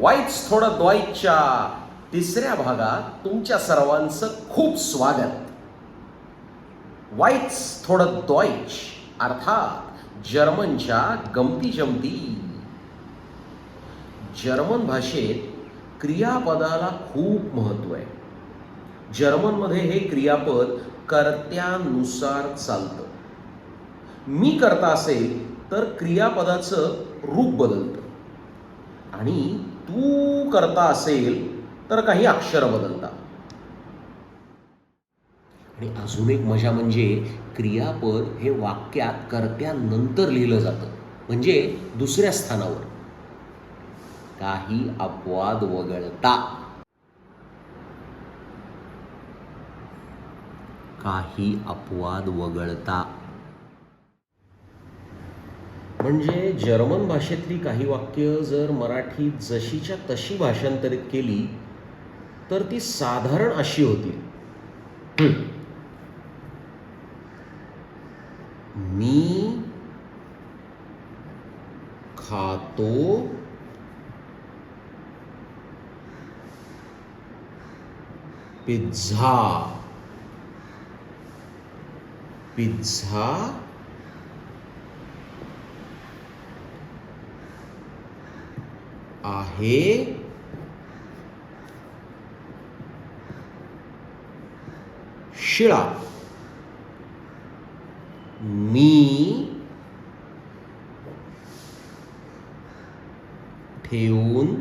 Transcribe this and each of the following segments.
वाईच थोडं द्वाईच्या तिसऱ्या भागात तुमच्या सर्वांचं खूप स्वागत. वाईच थोडं द्वाईच अर्थात जर्मनच्या गमती जमती. जर्मन भाषेत क्रियापदाला खूप महत्त्व आहे. जर्मनमध्ये हे क्रियापद कर्त्यानुसार चालतं. मी करता असेल तर क्रियापदाचं रूप बदलतं आणि तू करता असेल तर काही अक्षर बदलतात. आणि अजून एक मजा म्हणजे क्रियापद हे वाक्यात कर्त्यानंतर लिहिलं जातं, म्हणजे दुसऱ्या स्थानावर. काही अपवाद वगळता. काही अपवाद वगळता म्हणजे जर्मन भाषेतली काही वाक्य जर मराठीत जशीच्या तशी भाषांतरित केली तर ती साधारण अशी होती. मी खातो पिझ्झा. पिझ्झा आहे शिळा. मी ठेवून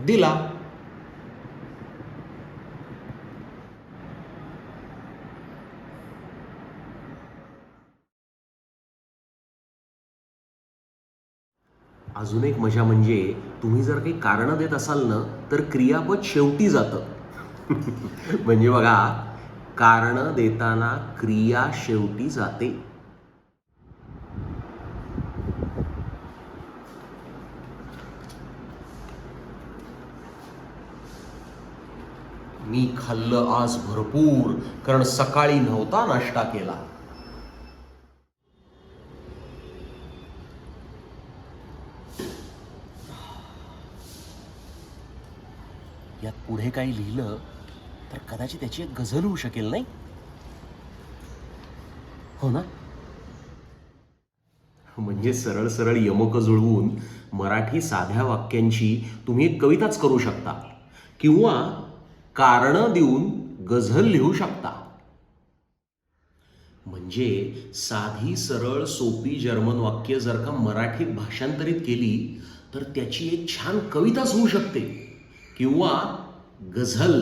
दिला. अजून एक मजा म्हणजे तुम्ही जर काही कारण देत असाल ना तर क्रियापद शेवटी जातं. म्हणजे बघा, कारण देताना क्रिया शेवटी जाते. मी खाल्लं आज भरपूर कारण सकाळी नव्हता नाश्ता केला. यात पुढे काही लिहिलं तर कदाचित त्याची एक गझल होऊ शकेल, नाही हो ना? म्हणजे सरळ सरळ यमक जुळवून मराठी साध्या वाक्यांची तुम्ही एक कविताच करू शकता किंवा कारणं देऊन गझल लिहू शकता. म्हणजे साधी सरळ सोपी जर्मन वाक्य जर का मराठीत भाषांतरित केली तर त्याची एक छान कविताच होऊ शकते किंवा गझल.